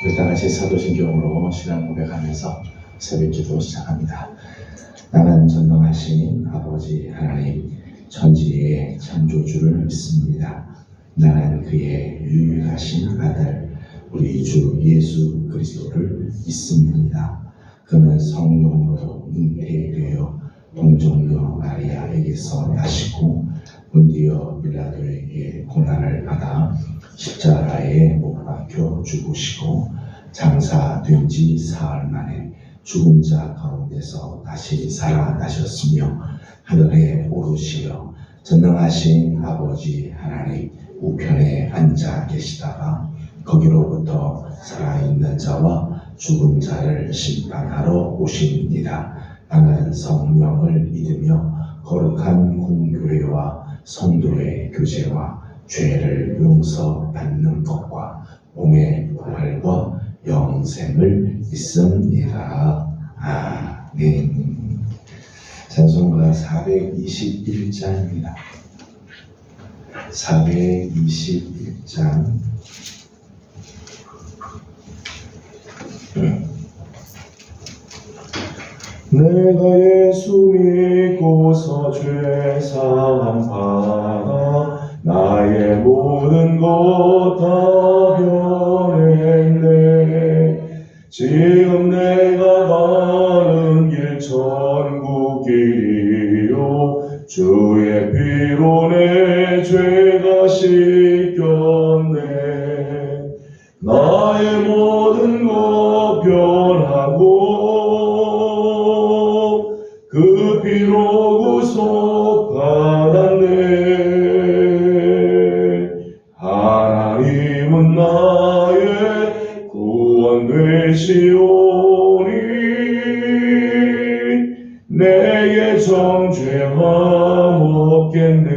우리 다 같이 사도신경으로 신앙 고백하면서 새벽기도 시작합니다. 나는 전능하신 아버지 하나님 천지의 창조주를 믿습니다. 나는 그의 유일하신 아들 우리 주 예수 그리스도를 믿습니다. 그는 성령으로 잉태되어 동정녀 마리아에게서 나시고 본디오 빌라도에게 고난을 받아 십자가에 못 박혀 죽으시고 장사된 지 사흘 만에 죽은 자 가운데서 다시 살아나셨으며 하늘에 오르시어 전능하신 아버지 하나님 우편에 앉아 계시다가 거기로부터 살아있는 자와 죽은 자를 심판하러 오십니다. 나는 성령을 믿으며 거룩한 공교회와 성도의 교제와 죄를 용서받는 것과 몸의 부활과 영생을 믿습니다. 아멘. 찬송가 421장입니다. 421장. 내가 예수 믿고서 죄사함 받아 나의 모든 것 다 변했네. 지금 내가 가는 길 천국 길이요 주의 피로 내 죄가 씻겼네. 나의 모든 것 변하고 그 피로 구속 받았네. 하나님은 나의 구원 되시오니 내게 정죄함 없겠네.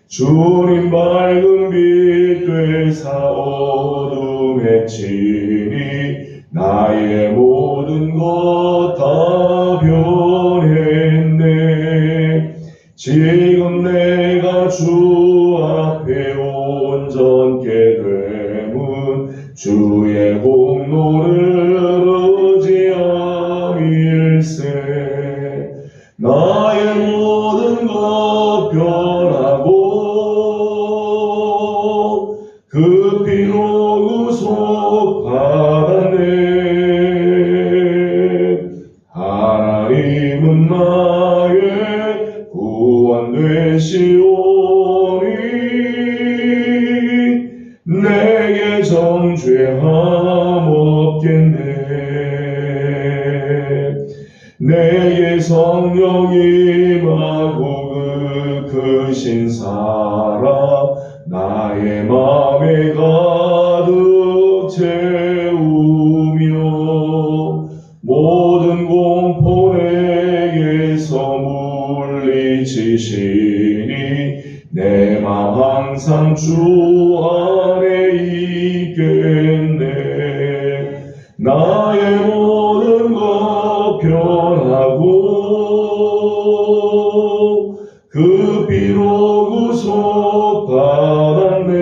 주님 밝은 빛 되사 어둠에 치니 나의 모든 것 다 변했네. 지금 내가 주 앞에 온전케 되면 주의 공로를 의지함일세. 나의 모든 것 변하고 그 피로 구속 받았네. 하나님은 나의 구원 되시오니 내게 정죄함 없겠네. 내게 성령 임하고 그 크신 사랑 나의 맘에 가득 채우며 모든 공포 내게서 물리치시니 내 맘 항상 주 안에 있겠네. 나의 모든 것 변하고 그 피로 구속 받았네.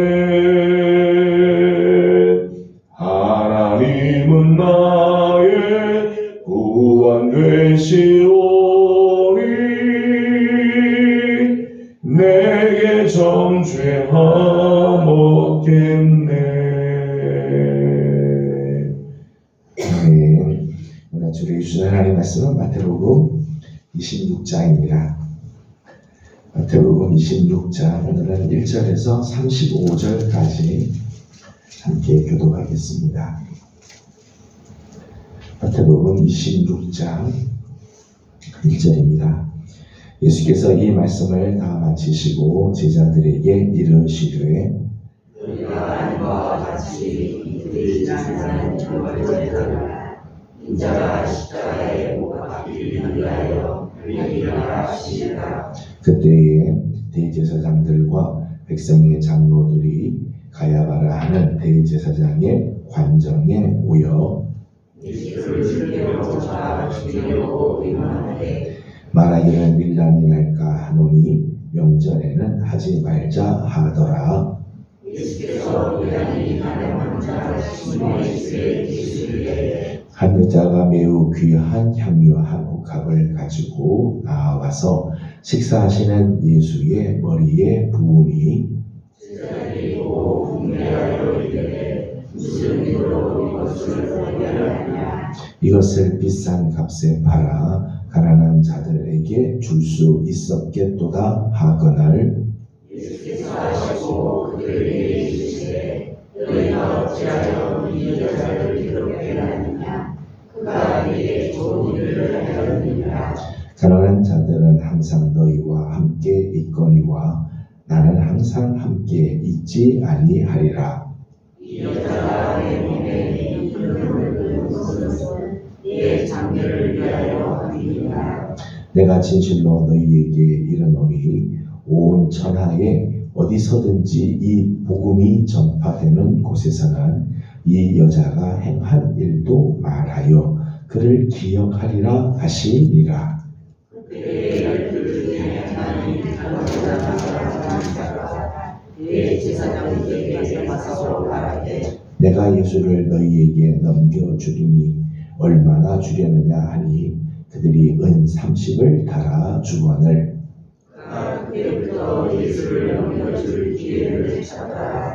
하나님은 나의 구원 되시오니 내게 정죄함 없겠네. 아멘. 오늘 주를 주신 하나님 말씀은 마태복음 26장입니다. 마태복음 26장 오늘은 1절에서 35절까지 함께 교독하겠습니다. 마태복음 26장 1절입니다. 예수께서 이 말씀을 다 마치시고 제자들에게 이르시되 너희가 같이 이들이 지나가는 그걸에다가 인자가 십자가에 못 박히기 위하여 그리라 하시니라. 그때에 대제사장들과 백성의 장로들이 가야바라 하는 대제사장의 관정에 모여 예수를 죽이려고 다 죽이려고 의논하되 말하기를 밀란이 날까 하노니 명절에는 하지 말자 하더라. 예수께서 밀란이 나는 한 여자가 매우 귀한 향유 한 옥합을 가지고 나와서 식사하시는 예수의 머리에 부으니 이것을 비싼 값에 팔아 가난한 자들에게 줄 수 있었겠도다 하거늘 예수께서 하시고 그들에게 이르시되 너희가 어찌하여 이 여자를 이렇게 하느냐 그가 네게 좋은 일을 하였느니라. 가난한 자들은 항상 너희와 함께 있거니와 나는 항상 함께 있지 아니하리라. 이 여자가 내 몸에 이 기름을 부은 것은 네 장례를 위하여 함이니라. 내가 진실로 너희에게 이르노니 온 천하에 어디서든지 이 복음이 전파되는 곳에서는 이 여자가 행한 일도 말하여 그를 기억하리라 하시니라. 그때 열두 중에 하나님 네 제사장들에게 와서 말하되 내가 예수를 너희에게 넘겨주리니 얼마나 주려느냐 하니 그들이 은 30을 달아 주거늘 그때부터 예수를 넘겨줄 기회를 찾아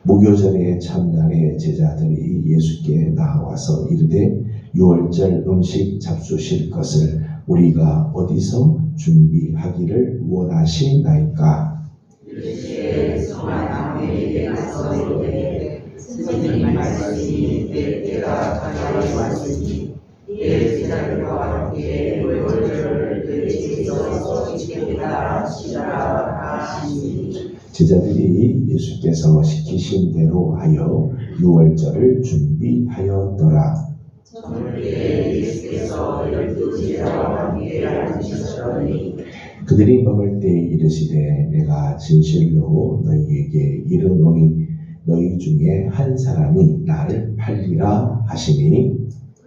무교절의 첫날에 제자들이 예수께 나와서 이르되 유월절 음식 잡수실 것을 우리가 어디서 준비하기를 원하시나이까. 이르시되 성한 아무에게 가서 이르되 선생님 말씀이 내 때가 가까이 왔으니 내 제자들과 함께 유월절을 내 집에서 지키겠다 하시라 하시니 제자들이 예수께서 시키신 대로 하여 유월절을 준비하였더라. 저녁에 예수께서 열두 제자와 함께 앉으셨더니 그들이 먹을 때 이르시되 내가 진실로 너희에게 이르노니 너희 중에 한 사람이 나를 팔리라 하시니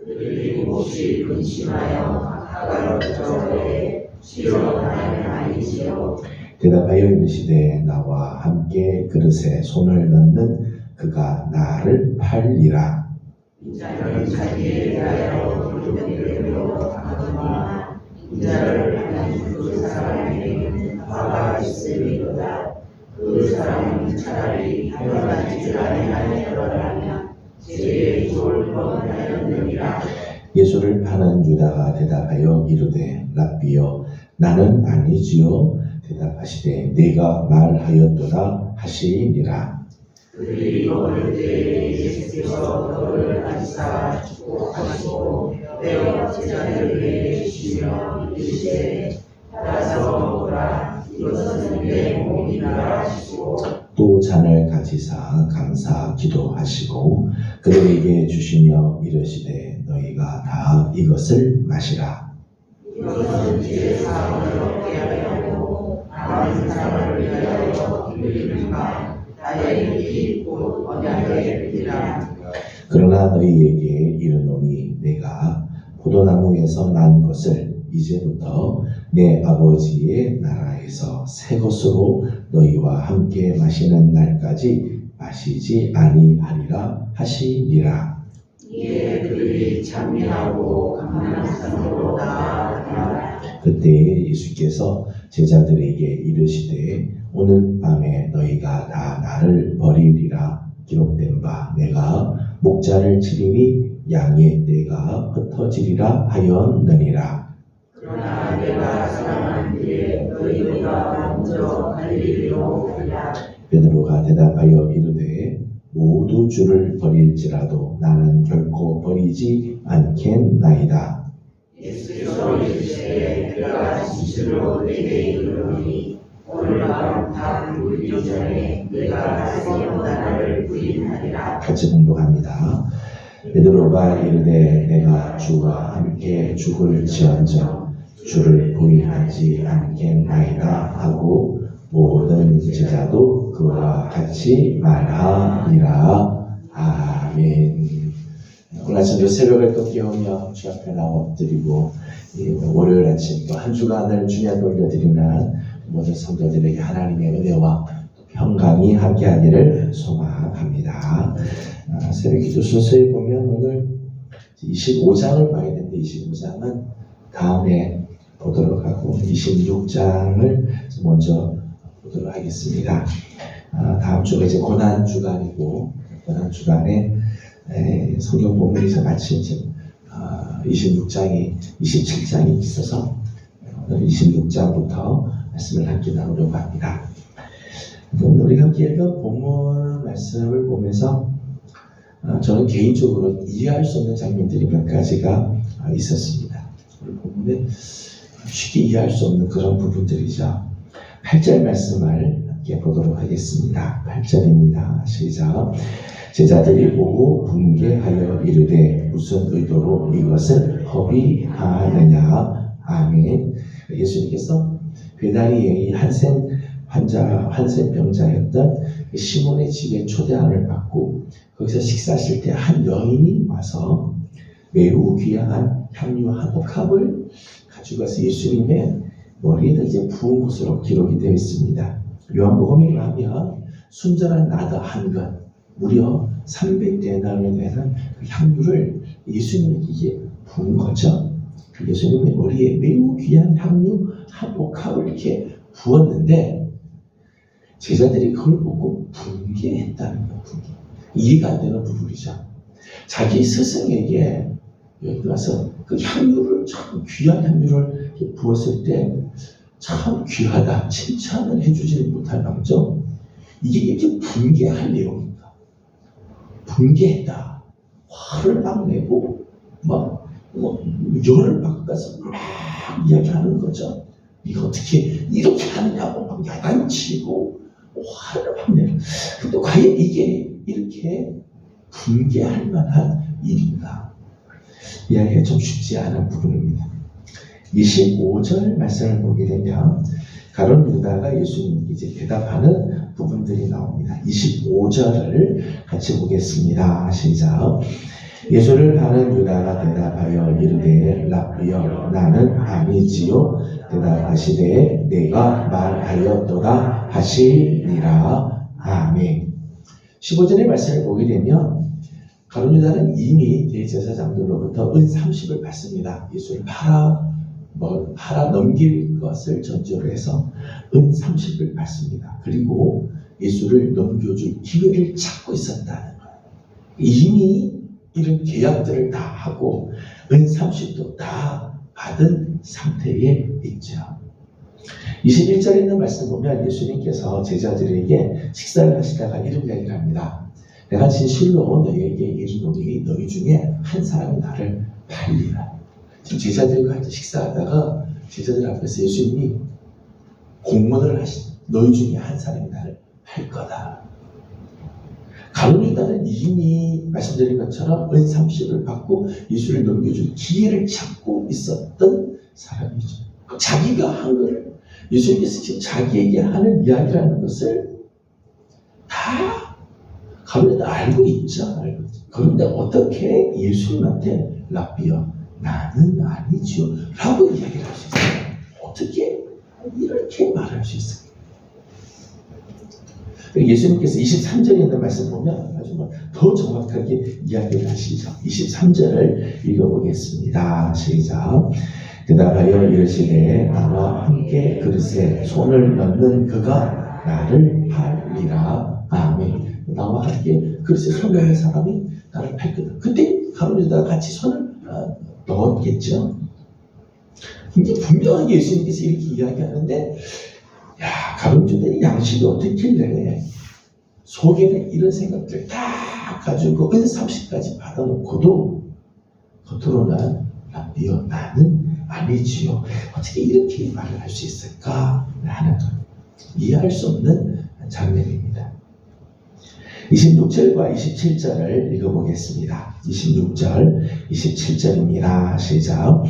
그들이 몹시 근심하여 가로되 주여 나는 아니지요. 대답하여 이르시되 나와 함께 그릇에 손을 넣는 그가 나를 팔리라. 인자는 자기에 대하여 불평대로 하거니와 인자를 하는 그 사람에게 화가 있으리로다. 그 사람은 차라리 하여간지 아니하였더라면 제일 좋을 뻔하였느니라. 예수를 파는 유다가 대답하여 이르되 랍비여 나는 아니지요. 대답하시되 내가 말하였도다 하시니라. 그들이 먹을 때 예수께서 떡을 가지사 축복하시고 떼어 제자들에게 주시며 이르시되 따라서 먹으라 이것은 내 몸이라 하시고 또 잔을 가지사 감사 기도하시고 그들에게 주시며 이르시되 너희가 다 이것을 마시라. 이것은 제 사함을 얻게 하려고 남은 사람을 위하여 흘리는 바 나의 피 곧 언약의 피라. 그러나 너희에게 이르노니 내가 포도나무에서 난 것을 이제부터 내 아버지의 나라에서 새 것으로 너희와 함께 마시는 날까지 마시지 아니하리라 하시니라. 이에 그들이 찬미하고 감람산으로 나아가니라. 그때 예수께서 제자들에게 이르시되 오늘 밤에 너희가 다 나를 버리리라. 기록된 바 내가 목자를 치리니 양의 떼가 흩어지리라 하였느니라. 그러나 내가 사랑하는 뒤에 너희보다 먼저 갈릴리로 가리라. 베드로가 대답하여 이르되 모두 주를 버릴지라도 나는 결코 버리지 않겠나이다. 예수께서 이르시되 내가 진실로 내게 이르노니 오늘 밤 다 울기 전에 네가 세 번 나를 부인하리라. 같이 공독합니다. 베드로가 이르되 내가 주와 함께 죽을지언정 주를 부인하지 않겠나이다 하고 모든 제자도 그와 같이 말하니라. 아멘. 오늘 아침도 새벽을 또 깨우며 주 앞에 나와 엎드리고 월요일 아침 또 한 주간을 주님 돌려드리는 모든 성도들에게 하나님의 은혜와 평강이 함께하기를 소망합니다. 새벽 기도 순서에 보면 오늘 25장을 봐야 되는데 25장은 다음에 보도록 하고 26장을 먼저 보도록 하겠습니다. 다음 주가 이제 고난주간이고 고난주간에 성경 본문에서 마침 26장이 27장이 있어서 오늘 26장부터 말씀을 함께 나누려고 합니다. 오늘 우리가 함께 읽은 본문 말씀을 보면서 저는 개인적으로 이해할 수 없는 장면들이 몇 가지가 있었습니다. 오늘 본문에 쉽게 이해할 수 없는 그런 부분들이죠. 8절 말씀을 함께 보도록 하겠습니다. 8절입니다. 시작. 제자들이 보고 분개하여 이르되 무슨 의도로 이것을 허비하느냐. 아멘. 예수님께서 배다니의 한센병자였던 시몬의 집에 초대함을 받고 거기서 식사하실 때 한 여인이 와서 매우 귀한 향유 한 옥합을 가지고 와서 예수님의 머리에다 이제 부은 것으로 기록이 되어 있습니다. 요한복음에 가면 순전한 나드 한 건, 무려 300데나리온에 되는 그 향유를 예수님에게 부은 거죠. 예수님의 머리에 매우 귀한 향유 한 옥합을 이렇게 부었는데 제자들이 그걸 보고 분개했다는 거예요. 이해가 안 되는 부분이죠. 자기 스승에게 여기 와서 그 향유를 참 귀한 향유를 부었을 때 참 귀하다 칭찬을 해주지 못할 망정 이게 이렇게 분개할 내용인가? 분개했다. 화를 막 내고 열을 막 가서 막 이야기하는 거죠. 네가 어떻게 이렇게 하느냐고 막 야단치고 화를 막 내는. 근데 과연 이게 이렇게 분개할 만한 일인가? 이야기가 좀 쉽지 않은 부분입니다. 25절 말씀을 보게 되면 가룟 유다가 예수님께 이제 대답하는 부분들이 나옵니다. 25절을 같이 보겠습니다. 시작. 예수를 파는 유다가 대답하여 이르되 라삐여 나는 아니지요. 대답하시되 내가 말하였도다 하시니라. 아멘. 15절의 말씀을 보게 되면 가룟 유다는 이미 대제사장들로부터 은 30을 받습니다. 예수를 팔아 넘길 것을 전제로 해서 은 30을 받습니다. 그리고 예수를 넘겨줄 기회를 찾고 있었다는 거예요. 이미 이런 계약들을 다 하고 은 30도 다 받은 상태에 있죠. 21절에 있는 말씀 보면 예수님께서 제자들에게 식사를 하시다가 이런 이야기를 합니다. 내가 진실로 너희에게 이르노니 너희 중에 한 사람이 나를 팔리라. 지금 제자들과 같이 식사하다가 제자들 앞에서 예수님이 공문을 하신 너희 중에 한 사람이 나를 팔 거다. 가룟 유다는 이미 말씀드린 것처럼 은 30을 받고 예수를 넘겨줄 기회를 찾고 있었던 사람이죠. 자기가 한 것을 예수님께서 지금 자기에게 하는 이야기라는 것을 다 가룟 유다 알고 있죠. 그런데 어떻게 예수님한테 라삐여 나는 아니지요 라고 이야기를 할 수 있어요? 어떻게 이렇게 말할 수 있어요? 예수님께서 23절에 있는 말씀 보면 아주 더 정확하게 이야기를 하시죠. 23절을 읽어보겠습니다. 시작. 대답하여 이르시되 나와 함께 그릇에 손을 넣는 그가 나를 팔리라. 아멘. 나와 함께 그릇에 손을 넣는 사람이 나를 팔거든. 그때 가룟 유다가 같이 손을 넣었겠죠. 이제 분명하게 예수님께서 이렇게 이야기하는데 가룟 유다의 양식이 어떻길래 속에는 이런 생각들 다 가지고 은 30까지 받아놓고도 겉으로는 라삐여 나는 아니지요. 어떻게 이렇게 말을 할 수 있을까 하는 것. 이해할 수 없는 장면입니다. 26절과 27절을 읽어보겠습니다. 26절, 27절입니다. 시작.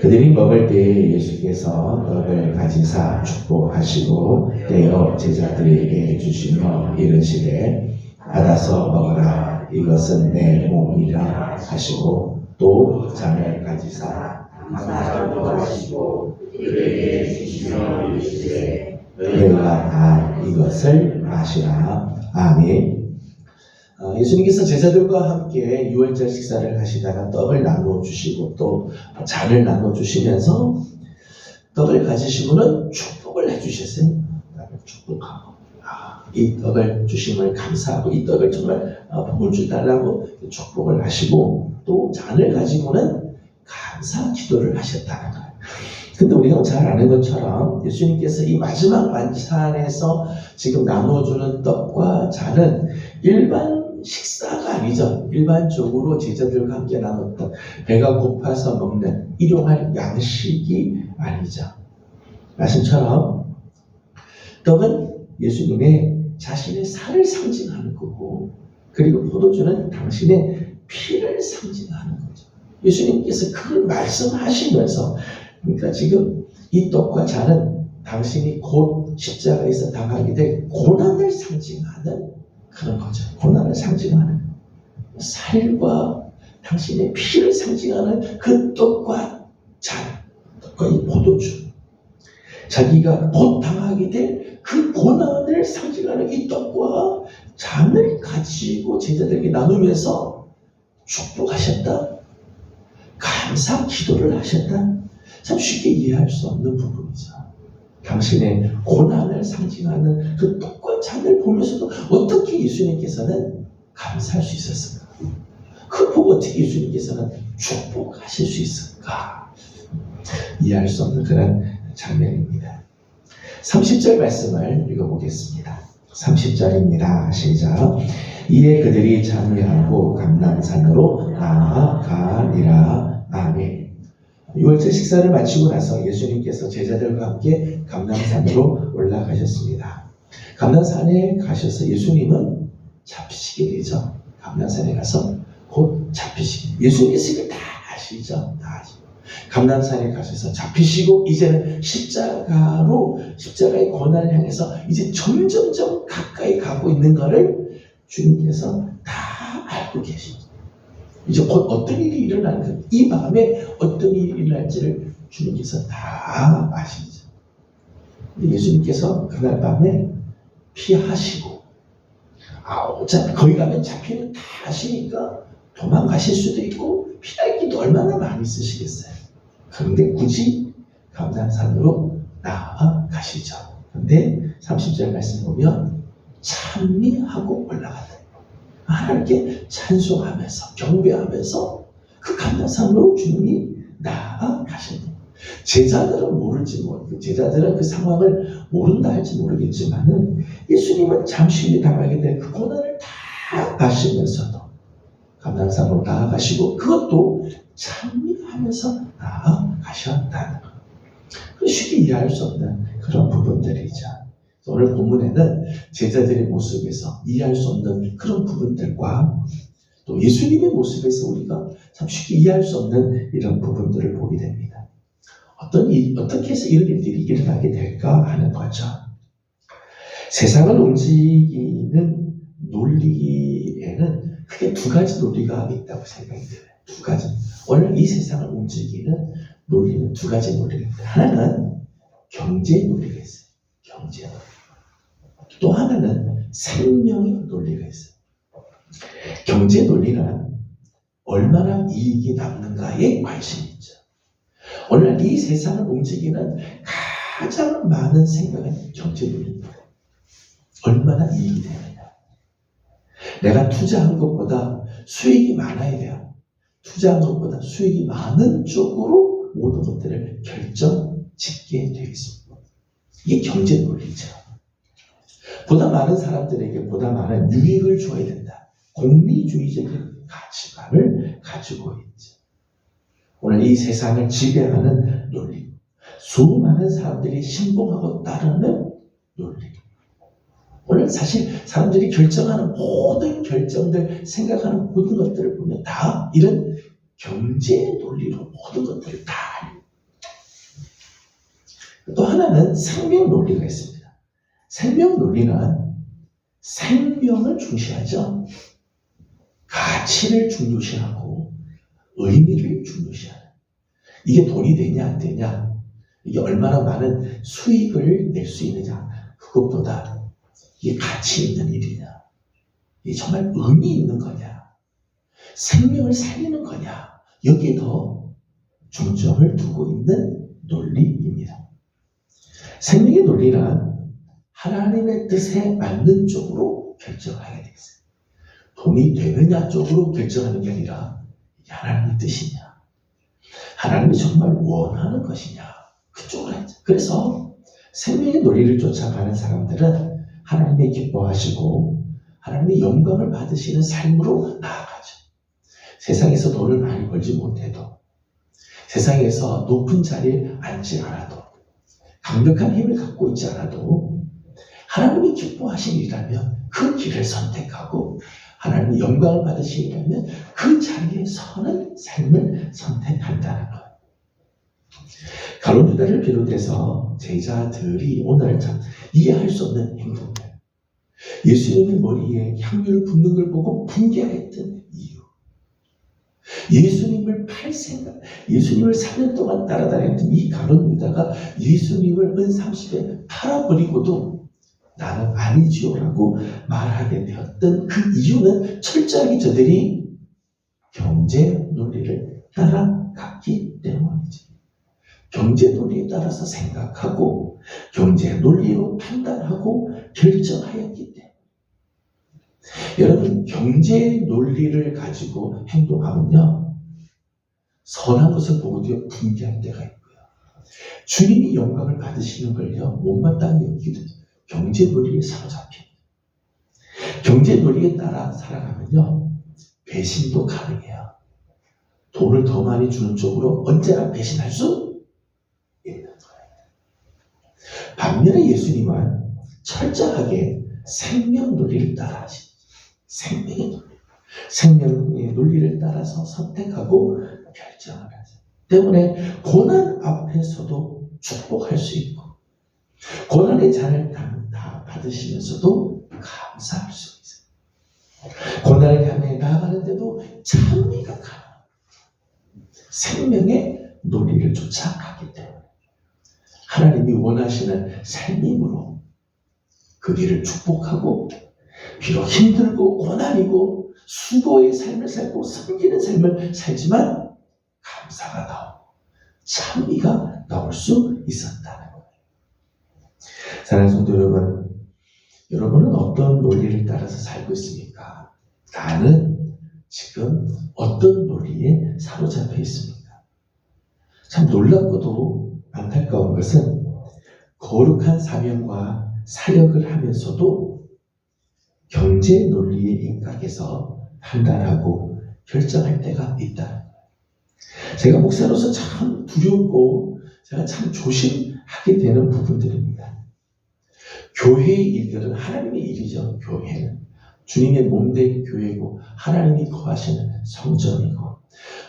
그들이 먹을 때에 예수께서 떡을 가지사 축복하시고 떼어 제자들에게 주시며 이르시되 받아서 먹으라 이것은 내 몸이라 하시고 또 잔을 가지사 하시고 그들에게 주시며 이르시되 너희가 다 이것을 마시라. 아멘. 예수님께서 제자들과 함께 유월절 식사를 하시다가 떡을 나눠주시고 또 잔을 나눠주시면서 떡을 가지시고는 축복을 해주셨어요. 축복하고 이 떡을 주심을 감사하고 이 떡을 정말 복을 주달라고 축복을 하시고 또 잔을 가지고는 감사 기도를 하셨다는 거예요. 근데 우리가 잘 아는 것처럼 예수님께서 이 마지막 만찬에서 지금 나눠주는 떡과 잔은 일반 식사가 아니죠. 일반적으로 제자들과 함께 나눴던 배가 고파서 먹는 일용할 양식이 아니죠. 말씀처럼 떡은 예수님의 자신의 살을 상징하는 거고, 그리고 포도주는 당신의 피를 상징하는 거죠. 예수님께서 그걸 말씀하시면서, 그러니까 지금 이 떡과 잔은 당신이 곧 십자가에서 당하게 될 고난을 상징하는 그런 거죠. 고난을 상징하는 살과 당신의 피를 상징하는 그 떡과 잔, 떡과 이 포도주, 자기가 곧 당하게 될 그 고난을 상징하는 이 떡과 잔을 가지고 제자들에게 나누면서 축복하셨다, 감사 기도를 하셨다. 참 쉽게 이해할 수 없는 부분이죠. 당신의 고난을 상징하는 그 떡과 잔을 보면서도 어떻게 예수님께서는 감사할 수 있었을까? 그걸 보고 어떻게 예수님께서는 축복하실 수 있을까? 이해할 수 없는 그런 장면입니다. 30절 말씀을 읽어보겠습니다. 30절입니다. 시작. 이에 그들이 참여하고 감람산으로 나아가니라. 아멘. 유월절 식사를 마치고 나서 예수님께서 제자들과 함께 감람산으로 올라가셨습니다. 감람산에 가셔서 예수님은 잡히시게 되죠. 감람산에 가서 곧 잡히시게. 예수님께서 이걸 다 아시죠. 다 아시죠. 감람산에 가셔서 잡히시고 이제는 십자가의 고난을 향해서 이제 점점점 가까이 가고 있는 것을 주님께서 다 알고 계시죠. 이제 곧 어떤 일이 일어나는 이 밤에 어떤 일이 일어날지를 주님께서 다 아시죠. 근데 예수님께서 그날 밤에 피하시고 어차피 거기 가면 잡히는 다 아시니까 도망가실 수도 있고 피할 기도 얼마나 많이 쓰시겠어요. 그런데 굳이 감람산으로 나아가시죠. 그런데 30절 말씀 보면 찬미하고 올라가다. 하나님께 찬송하면서 경배하면서 그 감람산으로 주님이 나아가십니다. 제자들은 모르지 제자들은 그 상황을 모른다 할지 모르겠지만은 예수님은 잠시 후에 당하게 될 그 고난을 다 아시면서도 감람산으로 나아가시고 그것도 찬미하면서 나아가셨다는 것. 쉽게 이해할 수 없는 그런 부분들이죠. 오늘 본문에는 제자들의 모습에서 이해할 수 없는 그런 부분들과 또 예수님의 모습에서 우리가 참 쉽게 이해할 수 없는 이런 부분들을 보게 됩니다. 어떻게 해서 이런 일들이 일어나게 될까 하는 거죠. 세상을 움직이는 논리에는 크게 두 가지 논리가 있다고 생각이 들어요. 두 가지. 오늘 이 세상을 움직이는 논리는 두 가지 논리입니다. 하나는 경제 논리가 있어요. 경제 논리. 또 하나는 생명의 논리가 있어요. 경제 논리는 얼마나 이익이 남는가에 관심이 있죠. 오늘 이 세상을 움직이는 가장 많은 생각은 경제 논리입니다. 얼마나 이익이 되느냐. 내가 투자한 것보다 수익이 많아야 돼요. 투자한 것보다 수익이 많은 쪽으로 모든 것들을 짓게 되어 있습니다. 이게 경제 논리죠. 보다 많은 사람들에게 보다 많은 유익을 줘야 된다. 공리주의적인 가치관을 가지고 있죠. 오늘 이 세상을 지배하는 논리. 수많은 사람들이 신봉하고 따르는 논리. 오늘 사실 사람들이 결정하는 모든 결정들, 생각하는 모든 것들을 보면 다 이런 경제 논리로 모든 것들을 다 알고. 또 하나는 생명 논리가 있습니다. 생명 논리는 생명을 중시하죠. 가치를 중요시하고 의미를 중요시하는. 이게 돈이 되냐 안 되냐, 이게 얼마나 많은 수익을 낼 수 있느냐, 그것보다 이게 가치 있는 일이냐, 이게 정말 의미 있는 거냐, 생명을 살리는 거냐, 여기에 더 중점을 두고 있는 논리입니다. 생명의 논리란 하나님의 뜻에 맞는 쪽으로 결정하게 돼 있어요. 돈이 되느냐 쪽으로 결정하는 게 아니라 이게 하나님의 뜻이냐, 하나님이 정말 원하는 것이냐, 그쪽으로 하죠. 그래서 생명의 논리를 쫓아가는 사람들은 하나님이 기뻐하시고 하나님의 영광을 받으시는 삶으로 나아가죠. 세상에서 돈을 많이 벌지 못해도, 세상에서 높은 자리에 앉지 않아도, 강력한 힘을 갖고 있지 않아도 하나님이 기뻐하신 일이라면 그 길을 선택하고 하나님의 영광을 받으시려면 그 자리에 서는 삶을 선택한다는 거예요. 가룟 유다를 비롯해서 제자들이 오늘 참 이해할 수 없는 행동들, 예수님의 머리에 향유를 붓는 걸 보고 분개했던 이유, 예수님을 팔 생각, 예수님을 4년 동안 따라다녔던 이 가룟 유다가 예수님을 은30에 팔아버리고도 나는 아니지요라고 말하게 되었던 그 이유는 철저하게 저들이 경제 논리를 따라갔기 때문이지. 경제 논리에 따라서 생각하고 경제 논리로 판단하고 결정하였기 때문에. 여러분, 경제 논리를 가지고 행동하면요, 선한 것을 보고도 분개할 때가 있고요, 주님이 영광을 받으시는 걸요 못마땅히 여기기도 해요. 경제 논리에 사로잡힙니다. 경제 논리에 따라 살아가면요 배신도 가능해요. 돈을 더 많이 주는 쪽으로 언제나 배신할 수 있는 거예요. 반면에 예수님은 철저하게 생명 논리를 따라 하십니다. 생명의 논리를 따라서 선택하고 결정을 하죠. 때문에 고난 앞에서도 축복할 수 있고, 고난의 잔을 다 받으시면서도 감사할 수 있어요. 고난을 향해 나아가는데도 찬미가 가능합니다. 생명의 논리를 쫓아가기 때문에 하나님이 원하시는 삶임으로 그 길을 축복하고, 비록 힘들고 고난이고 수고의 삶을 살고 섬기는 삶을 살지만 감사가 나오고 찬미가 나올 수 있었다는 거예요. 사랑하는 성도 여러분, 여러분은 어떤 논리를 따라서 살고 있습니까? 나는 지금 어떤 논리에 사로잡혀 있습니까? 참 놀랍고도 안타까운 것은 거룩한 사명과 사역을 하면서도 경제 논리의 인각에서 판단하고 결정할 때가 있다. 제가 목사로서 참 두렵고 제가 참 조심하게 되는 부분들입니다. 교회의 일들은 하나님의 일이죠. 교회는 주님의 몸된 교회고 하나님이 거하시는 성전이고,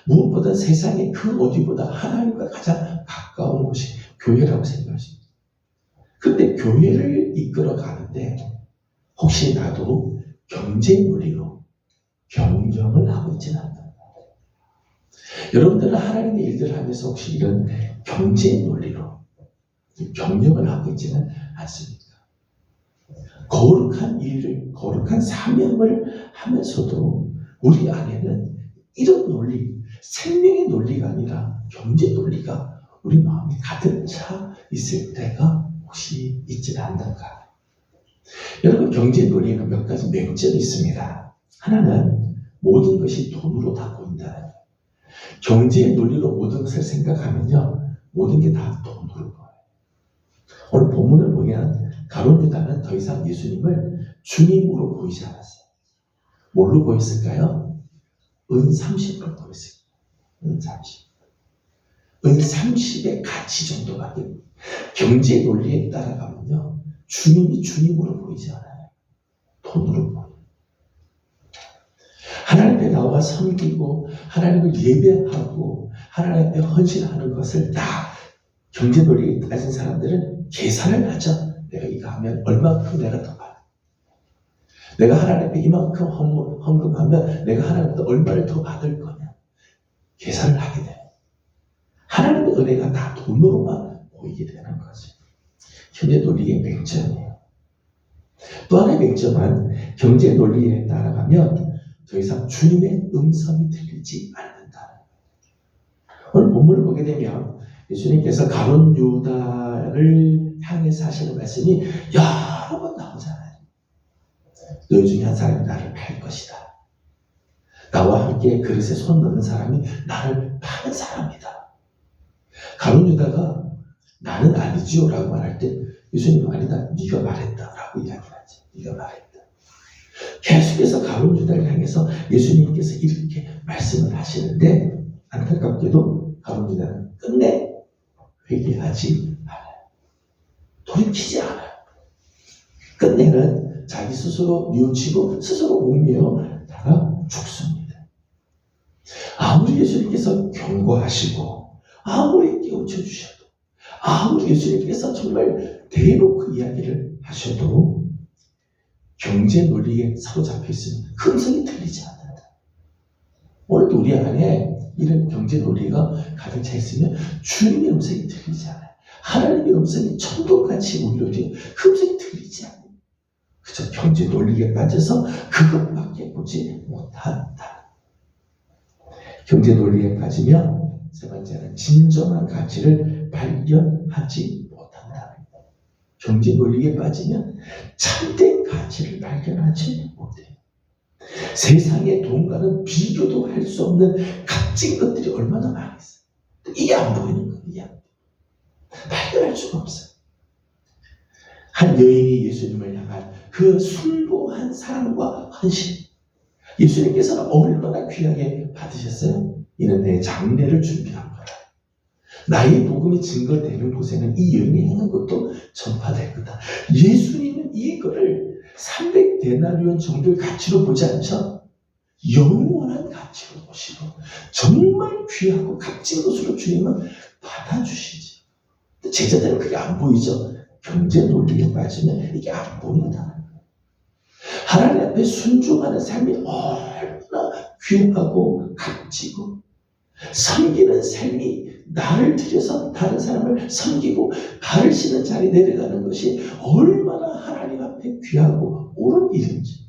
무엇보다 세상의 그 어디보다 하나님과 가장 가까운 곳이 교회라고 생각하십니다. 그런데 교회를 이끌어 가는데 혹시 나도 경제 논리로 경영을 하고 있지는 않다. 여러분들은 하나님의 일들을 하면서 혹시 이런 경제 논리로 경영을 하고 있지는 않습니까? 거룩한 일을, 거룩한 사명을 하면서도 우리 안에는 이런 논리, 생명의 논리가 아니라 경제 논리가 우리 마음에 가득 차 있을 때가 혹시 있지는 않는가? 여러분, 경제 논리에는 몇 가지 맹점이 있습니다. 하나는 모든 것이 돈으로 다 보인다. 경제의 논리로 모든 것을 생각하면요, 모든 게 다 돈으로 보여요. 오늘 본문을 보면 가룟 유다는 더 이상 예수님을 주님으로 보이지 않았어요. 뭘로 보였을까요? 은 30을 보였어요. 은 30. 은 30의 가치 정도밖에. 경제 논리에 따라가면요, 주님이 주님으로 보이지 않아요. 돈으로 보여요. 하나님 앞에 나와 섬기고 하나님을 예배하고 하나님 앞에 헌신하는 것을 다 경제 논리에 따진 사람들은 계산을 하죠. 내가 이거 하면 얼마큼 내가 더 받아. 내가 하나님 앞에 이만큼 헌금하면 내가 하나님 앞에 얼마를 더 받을 거냐. 계산을 하게 돼요. 하나님의 은혜가 다 돈으로만 보이게 되는 거죠. 경제 논리의 맹점이에요. 또 하나의 맹점은 경제 논리에 따라가면 더 이상 주님의 음성이 들리지 않는다. 오늘 본문을 보게 되면 예수님께서 가룟 유다를 향해서 하시는 말씀이 여러 번 나오잖아요. 너희 중에 한 사람이 나를 팔 것이다. 나와 함께 그릇에 손 넣는 사람이 나를 파는 사람이다. 가룟 유다가 나는 아니지요 라고 말할 때 예수님은 아니다. 네가 말했다 라고 이야기하지. 네가 말했다. 계속해서 가룟 유다를 향해서 예수님께서 이렇게 말씀을 하시는데 안타깝게도 가룟 유다는 끝내 회개하지 않아요. 돌이키지 않아요. 끝내는 자기 스스로 뉘우치고 스스로 옥매어 다가 죽습니다. 아무리 예수님께서 경고하시고 아무리 깨우쳐 주셔도 아무리 예수님께서 정말 대놓고 이야기를 하셔도 경제 논리에 사로잡혀 있으면 그 음성이 들리지 않는다. 오늘도 우리 안에 이런 경제 논리가 가득 차 있으면 주님의 음성이 들리지 않아요. 하나님의 음성이 천도같이 울려도 그 음성이 들리지 않아요. 그저 경제 논리에 빠져서 그것밖에 보지 못한다. 경제 논리에 빠지면 세 번째는 진정한 가치를 발견하지 못한다. 경제 논리에 빠지면 참된 가치를 발견하지 못해요. 세상의 돈과는 비교도 할 수 없는 값진 것들이 얼마나 많이 있어요. 이게 안 보이는 거예요. 이게 안 보여요. 발견할 수가 없어요. 한 여인이 예수님을 향한 그 숭고한 사랑과 헌신. 예수님께서는 얼마나 귀하게 받으셨어요? 이는 내 장례를 준비한 거라. 나의 복음이 증거되는 곳에는 이 여인이 행한 것도 전파될 거다. 예수님은 이거를 300데나리온 정도의 가치로 보지 않죠? 영원한 가치로 보시고 정말 귀하고 값진 것으로 주님은 받아주시지. 제자들은 그게 안 보이죠? 경제 논리에 빠지면 이게 안 보인다. 하나님 앞에 순종하는 삶이 얼마나 귀하고 값지고 섬기는 삶이 나를 들여서 다른 사람을 섬기고 발을 씻는 자리에 내려가는 것이 얼마나 하나님 앞에 귀하고 옳은 일인지.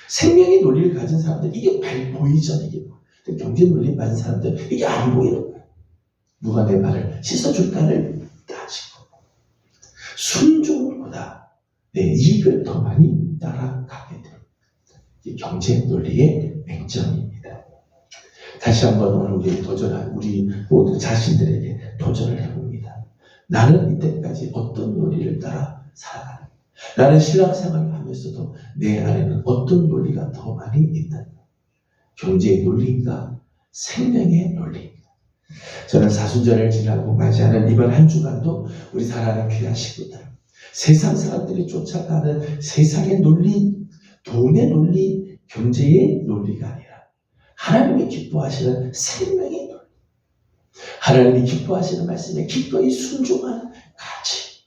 생명의 논리를 가진 사람들 이게 보이죠. 이게 경제 논리에 빠진 사람들 이게 안 보이는 거예요. 누가 내 발을 씻어줄까를 따지고 순종보다 내 이익을 더 많이 따라가게 돼요. 이게 경제 논리의 맹점입니다. 다시 한번 오늘 우리 모두 자신들에게 도전을 해봅니다. 나는 이때까지 어떤 논리를 따라 살아가는가? 나는 신앙생활을 하면서도 내 안에는 어떤 논리가 더 많이 있는가? 경제의 논리인가? 생명의 논리인가? 저는 사순절을 지나고 맞이하는 이번 한 주간도 우리 사랑하는 귀한 식구들, 세상 사람들이 쫓아가는 세상의 논리, 돈의 논리, 경제의 논리가 아니라 하나님이 기뻐하시는 생명의 논리, 하나님이 기뻐하시는 말씀에 기꺼이 순종하는 가치,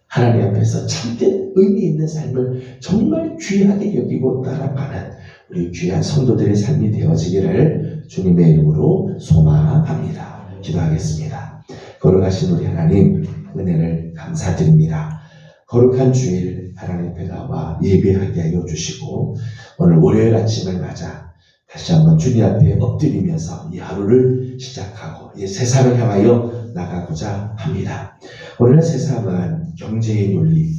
하나님 앞에서 참된 의미 있는 삶을 정말 귀하게 여기고 따라가는 우리 귀한 성도들의 삶이 되어지기를 주님의 이름으로 소망합니다. 기도하겠습니다. 거룩하신 우리 하나님, 은혜를 감사드립니다. 거룩한 주일 하나님 앞에 나와 예배하게 하여 주시고 오늘 월요일 아침을 맞아 다시 한번 주님 앞에 엎드리면서 이 하루를 시작하고 이 세상을 향하여 나가고자 합니다. 오늘 세상은 경제의 논리,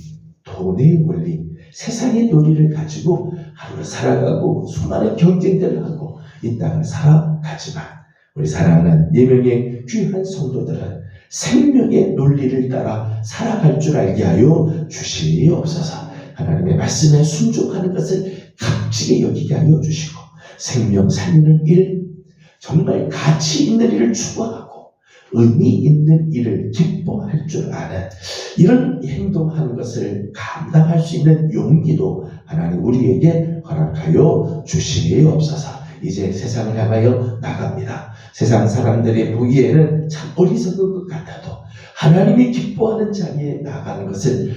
돈의 논리, 세상의 논리를 가지고 하루를 살아가고 수많은 경쟁들을 하고 이 땅을 살아가지만 우리 사랑하는 예명의 귀한 성도들은 생명의 논리를 따라 살아갈 줄 알게 하여 주시옵소서. 하나님의 말씀에 순종하는 것을 값지게 여기게 하여 주시고 생명 살리는 일, 정말 가치 있는 일을 추구하고 의미 있는 일을 기뻐할 줄 아는 이런 행동하는 것을 감당할 수 있는 용기도 하나님 우리에게 허락하여 주시옵소서. 이제 세상을 향하여 나갑니다. 세상 사람들이 보기에는 참 어리석은 것 같아도 하나님이 기뻐하는 자리에 나가는 것을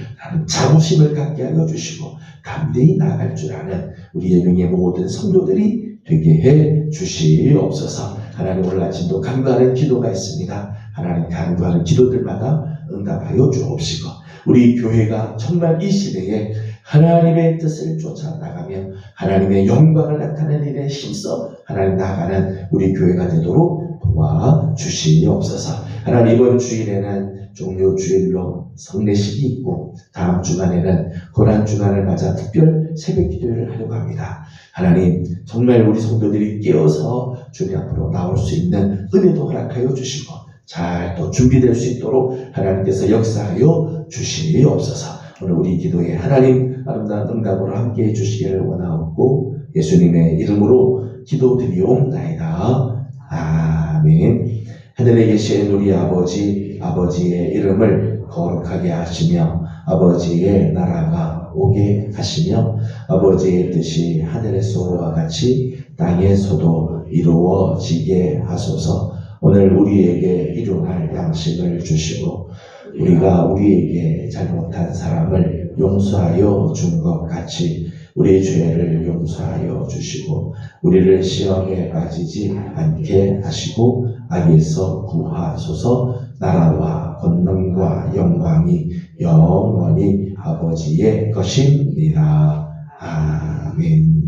자부심을 갖게 하여 주시고 담대히 나갈 줄 아는 우리 예명의 모든 성도들이 되게 해 주시옵소서. 하나님 오늘 아침도 간구하는 기도가 있습니다. 하나님 간구하는 기도들마다 응답하여 주옵시고 우리 교회가 정말 이 시대에 하나님의 뜻을 쫓아 나가며 하나님의 영광을 나타내는 일에 힘써 하나님 나아가는 우리 교회가 되도록 도와주시옵소서. 하나님, 이번 주일에는 종료 주일로 성례식이 있고 다음 주간에는 고난 주간을 맞아 특별 새벽 기도회를 하려고 합니다. 하나님, 정말 우리 성도들이 깨어서 주님 앞으로 나올 수 있는 은혜도 허락하여 주시고 잘 또 준비될 수 있도록 하나님께서 역사하여 주시옵소서. 오늘 우리 기도에 하나님 아름다운 응답으로 함께해 주시기를 원하옵고 예수님의 이름으로 기도드리옵나이다. 아멘. 하늘에 계신 우리 아버지, 아버지의 이름을 거룩하게 하시며 아버지의 나라가 오게 하시며 아버지의 뜻이 하늘에서와 같이 땅에서도 이루어지게 하소서. 오늘 우리에게 일용할 양식을 주시고 우리가 우리에게 잘못한 사람을 용서하여 준 것 같이 우리의 죄를 용서하여 주시고 우리를 시험에 빠지지 않게 하시고 악에서 구하소서. 나라와 권능과 영광이 영원히 아버지의 것입니다. 아멘.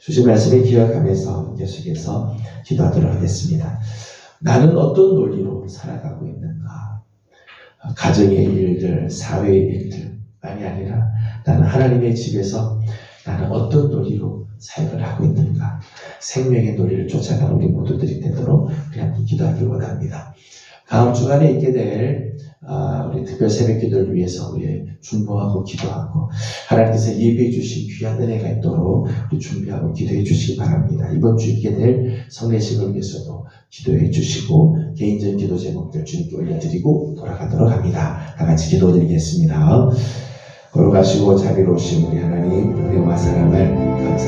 주신 말씀을 기억하면서 계속해서 기도하도록 하겠습니다. 나는 어떤 논리로 살아가고 있는가? 가정의 일들, 사회의 일들만이 아니라 나는 하나님의 집에서 나는 어떤 논리로 삶을 하고 있는가? 생명의 논리를 쫓아가는 우리 모두들이 되도록 그냥 기도하길 원합니다. 다음 주간에 있게 될 우리 특별 새벽 기도를 위해서 우리 중보하고 기도하고 하나님께서 예비해 주신 귀한 은혜가 있도록 우리 준비하고 기도해 주시기 바랍니다. 이번 주 있게 될 성례식을 위해서도 기도해 주시고 개인적인 기도 제목들 주님께 올려드리고 돌아가도록 합니다. 다 같이 기도드리겠습니다. 거룩하시고 자비로우신 우리 하나님, 은혜와 사랑을 감사합니다.